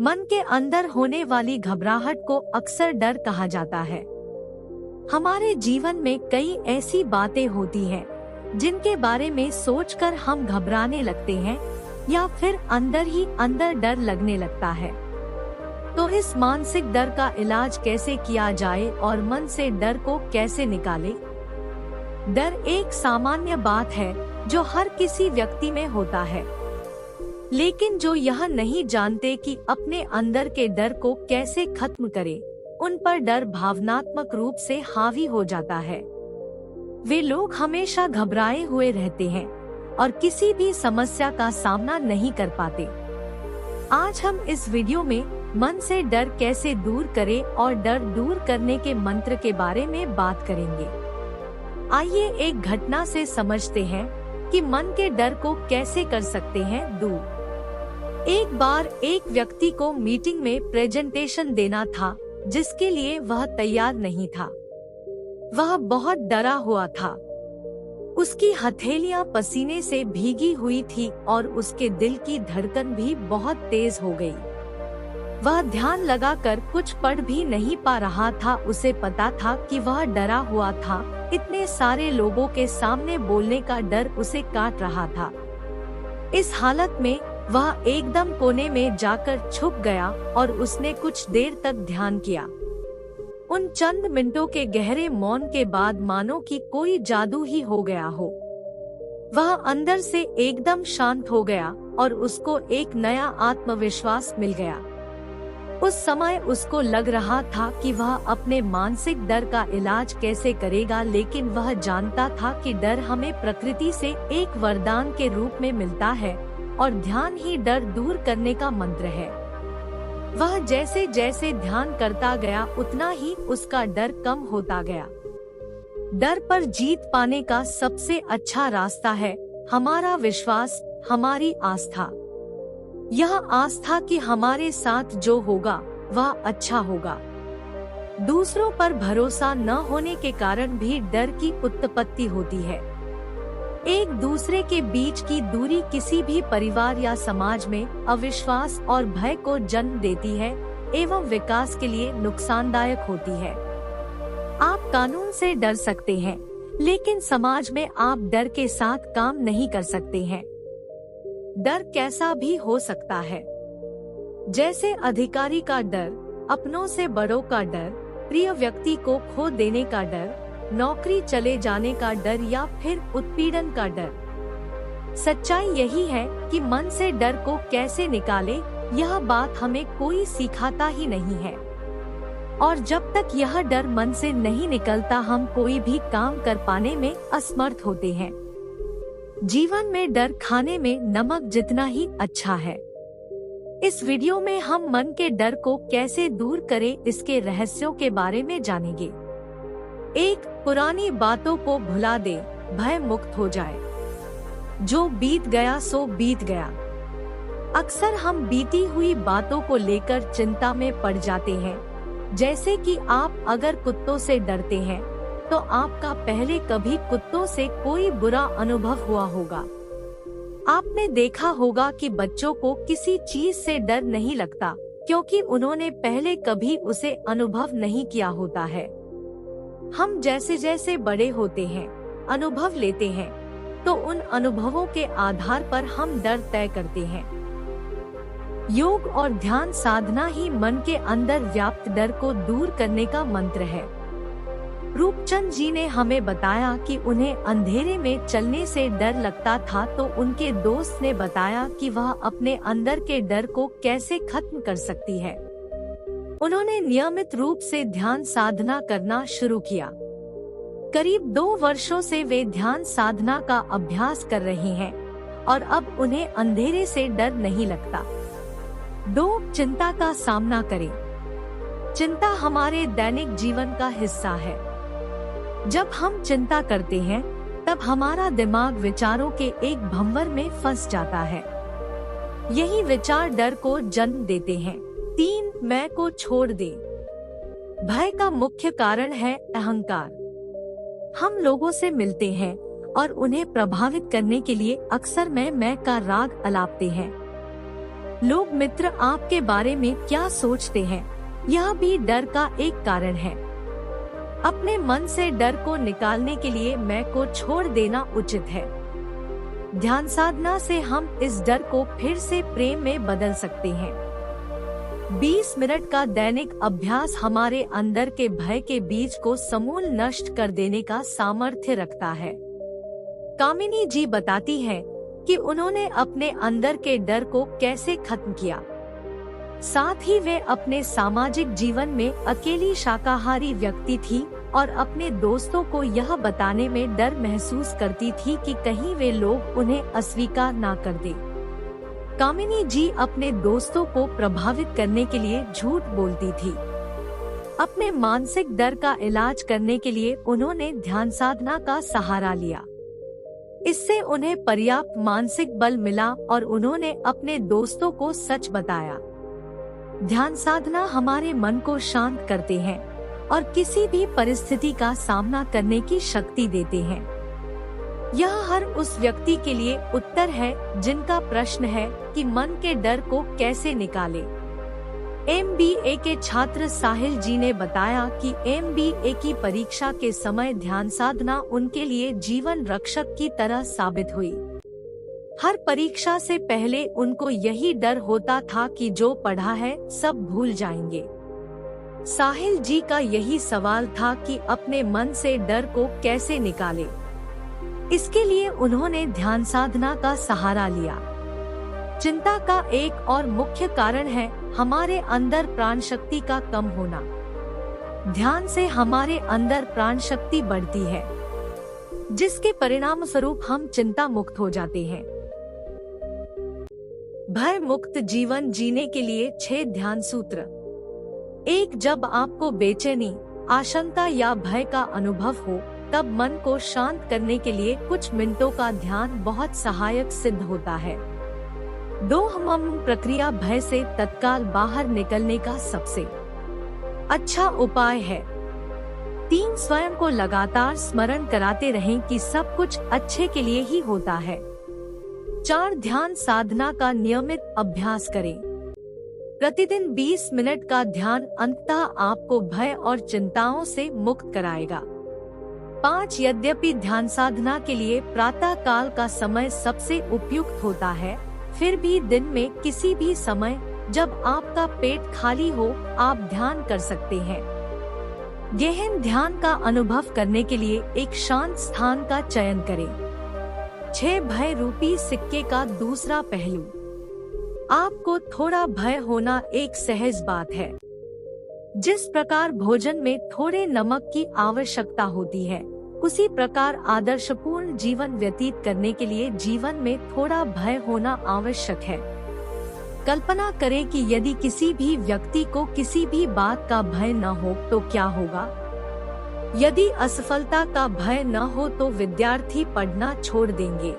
मन के अंदर होने वाली घबराहट को अक्सर डर कहा जाता है। हमारे जीवन में कई ऐसी बातें होती हैं जिनके बारे में सोचकर हम घबराने लगते हैं या फिर अंदर ही अंदर डर लगने लगता है। तो इस मानसिक डर का इलाज कैसे किया जाए और मन से डर को कैसे निकाले? डर एक सामान्य बात है जो हर किसी व्यक्ति में होता है, लेकिन जो यह नहीं जानते कि अपने अंदर के डर को कैसे खत्म करें, उन पर डर भावनात्मक रूप से हावी हो जाता है। वे लोग हमेशा घबराए हुए रहते हैं और किसी भी समस्या का सामना नहीं कर पाते। आज हम इस वीडियो में मन से डर कैसे दूर करें और डर दूर करने के मंत्र के बारे में बात करेंगे। आइए एक घटना से समझते हैं कि मन के डर को कैसे कर सकते हैं दूर। एक बार एक व्यक्ति को मीटिंग में प्रेजेंटेशन देना था जिसके लिए वह तैयार नहीं था। वह बहुत डरा हुआ था। उसकी हथेलियां पसीने से भीगी हुई थी और उसके दिल की धड़कन भी बहुत तेज हो गई। वह ध्यान लगाकर कुछ पढ़ भी नहीं पा रहा था। उसे पता था कि वह डरा हुआ था। इतने सारे लोगों के सामने बोलने का डर उसे काट रहा था। इस हालत में वह एकदम कोने में जाकर छुप गया और उसने कुछ देर तक ध्यान किया। उन चंद मिनटों के गहरे मौन के बाद मानो कि कोई जादू ही हो गया हो। वह अंदर से एकदम शांत हो गया और उसको एक नया आत्मविश्वास मिल गया। उस समय उसको लग रहा था कि वह अपने मानसिक डर का इलाज कैसे करेगा, लेकिन वह जानता था कि डर हमें प्रकृति से एक वरदान के रूप में मिलता है और ध्यान ही डर दूर करने का मंत्र है। वह जैसे जैसे ध्यान करता गया उतना ही उसका डर कम होता गया। डर पर जीत पाने का सबसे अच्छा रास्ता है हमारा विश्वास, हमारी आस्था। यह आस्था कि हमारे साथ जो होगा वह अच्छा होगा। दूसरों पर भरोसा न होने के कारण भी डर की उत्पत्ति होती है। एक दूसरे के बीच की दूरी किसी भी परिवार या समाज में अविश्वास और भय को जन्म देती है एवं विकास के लिए नुकसानदायक होती है। आप कानून से डर सकते हैं, लेकिन समाज में आप डर के साथ काम नहीं कर सकते हैं। डर कैसा भी हो सकता है, जैसे अधिकारी का डर, अपनों से बड़ों का डर, प्रिय व्यक्ति को खो देने का डर, नौकरी चले जाने का डर या फिर उत्पीड़न का डर। सच्चाई यही है कि मन से डर को कैसे निकाले, यह बात हमें कोई सिखाता ही नहीं है। और जब तक यह डर मन से नहीं निकलता, हम कोई भी काम कर पाने में असमर्थ होते हैं। जीवन में डर खाने में नमक जितना ही अच्छा है। इस वीडियो में हम मन के डर को कैसे दूर करें, इसके रहस्यों के बारे में जानेंगे। एक, पुरानी बातों को भुला दे, भय मुक्त हो जाए। जो बीत गया सो बीत गया। अक्सर हम बीती हुई बातों को लेकर चिंता में पड़ जाते हैं। जैसे कि आप अगर कुत्तों से डरते हैं तो आपका पहले कभी कुत्तों से कोई बुरा अनुभव हुआ होगा। आपने देखा होगा कि बच्चों को किसी चीज से डर नहीं लगता क्योंकि उन्होंने पहले कभी उसे अनुभव नहीं किया होता है। हम जैसे जैसे बड़े होते हैं, अनुभव लेते हैं, तो उन अनुभवों के आधार पर हम डर तय करते हैं। योग और ध्यान साधना ही मन के अंदर व्याप्त डर को दूर करने का मंत्र है। रूपचंद जी ने हमें बताया कि उन्हें अंधेरे में चलने से डर लगता था, तो उनके दोस्त ने बताया कि वह अपने अंदर के डर को कैसे खत्म कर सकती है। उन्होंने नियमित रूप से ध्यान साधना करना शुरू किया। करीब 2 वर्षों से वे ध्यान साधना का अभ्यास कर रहे हैं और अब उन्हें अंधेरे से डर नहीं लगता। 2, चिंता का सामना करें। चिंता हमारे दैनिक जीवन का हिस्सा है। जब हम चिंता करते हैं तब हमारा दिमाग विचारों के एक भंवर में फंस जाता है। यही विचार डर को जन्म देते हैं। 3, मैं को छोड़ दे। भय का मुख्य कारण है अहंकार। हम लोगों से मिलते हैं और उन्हें प्रभावित करने के लिए अक्सर मैं का राग अलापते हैं। लोग मित्र आपके बारे में क्या सोचते हैं, यह भी डर का एक कारण है। अपने मन से डर को निकालने के लिए मैं को छोड़ देना उचित है। ध्यान साधना से हम इस डर को फिर से प्रेम में बदल सकते हैं। 20 मिनट का दैनिक अभ्यास हमारे अंदर के भय के बीज को समूल नष्ट कर देने का सामर्थ्य रखता है। कामिनी जी बताती हैं कि उन्होंने अपने अंदर के डर को कैसे खत्म किया। साथ ही वे अपने सामाजिक जीवन में अकेली शाकाहारी व्यक्ति थी और अपने दोस्तों को यह बताने में डर महसूस करती थी कि कहीं वे लोग उन्हें अस्वीकार ना कर दें। कामिनी जी अपने दोस्तों को प्रभावित करने के लिए झूठ बोलती थी। अपने मानसिक डर का इलाज करने के लिए उन्होंने ध्यान साधना का सहारा लिया। इससे उन्हें पर्याप्त मानसिक बल मिला और उन्होंने अपने दोस्तों को सच बताया। ध्यान साधना हमारे मन को शांत करते हैं और किसी भी परिस्थिति का सामना करने की शक्ति देते हैं। यह हर उस व्यक्ति के लिए उत्तर है जिनका प्रश्न है कि मन के डर को कैसे निकाले। MBA के छात्र साहिल जी ने बताया कि MBA की परीक्षा के समय ध्यान साधना उनके लिए जीवन रक्षक की तरह साबित हुई। हर परीक्षा से पहले उनको यही डर होता था कि जो पढ़ा है सब भूल जाएंगे। साहिल जी का यही सवाल था कि अपने मन से डर को कैसे निकाले। इसके लिए उन्होंने ध्यान साधना का सहारा लिया। चिंता का एक और मुख्य कारण है हमारे अंदर प्राण शक्ति का कम होना। ध्यान से हमारे अंदर प्राण शक्ति बढ़ती है, जिसके परिणाम स्वरूप हम चिंता मुक्त हो जाते हैं। भय मुक्त जीवन जीने के लिए 6 ध्यान सूत्र। 1. जब आपको बेचैनी, आशंका या भय का अनुभव हो, तब मन को शांत करने के लिए कुछ मिनटों का ध्यान बहुत सहायक सिद्ध होता है। 2. हम प्रक्रिया भय से तत्काल बाहर निकलने का सबसे अच्छा उपाय है। 3. स्वयं को लगातार स्मरण कराते रहें कि सब कुछ अच्छे के लिए ही होता है। 4. ध्यान साधना का नियमित अभ्यास करें। प्रतिदिन 20 मिनट का ध्यान अंततः आपको भय और चिंताओं से मुक्त कराएगा। 5. यद्यपि ध्यान साधना के लिए प्रातः काल का समय सबसे उपयुक्त होता है, फिर भी दिन में किसी भी समय जब आपका पेट खाली हो आप ध्यान कर सकते हैं। गहन ध्यान का अनुभव करने के लिए एक शांत स्थान का चयन करें। 6. भय रूपी सिक्के का दूसरा पहलू। आपको थोड़ा भय होना एक सहज बात है। जिस प्रकार भोजन में थोड़े नमक की आवश्यकता होती है, उसी प्रकार आदर्शपूर्ण जीवन व्यतीत करने के लिए जीवन में थोड़ा भय होना आवश्यक है। कल्पना करें कि यदि किसी भी व्यक्ति को किसी भी बात का भय न हो तो क्या होगा। यदि असफलता का भय न हो तो विद्यार्थी पढ़ना छोड़ देंगे।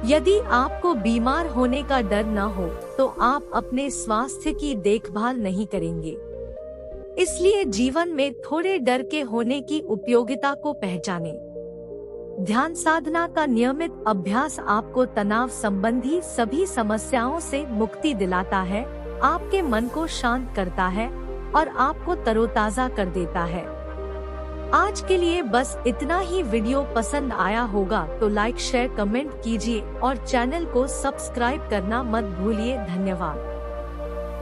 यदि आपको बीमार होने का डर न हो तो आप अपने स्वास्थ्य की देखभाल नहीं करेंगे। इसलिए जीवन में थोड़े डर के होने की उपयोगिता को पहचानें। ध्यान साधना का नियमित अभ्यास आपको तनाव संबंधी सभी समस्याओं से मुक्ति दिलाता है, आपके मन को शांत करता है और आपको तरोताजा कर देता है। आज के लिए बस इतना ही। वीडियो पसंद आया होगा तो लाइक, शेयर, कमेंट कीजिए और चैनल को सब्सक्राइब करना मत भूलिए। धन्यवाद।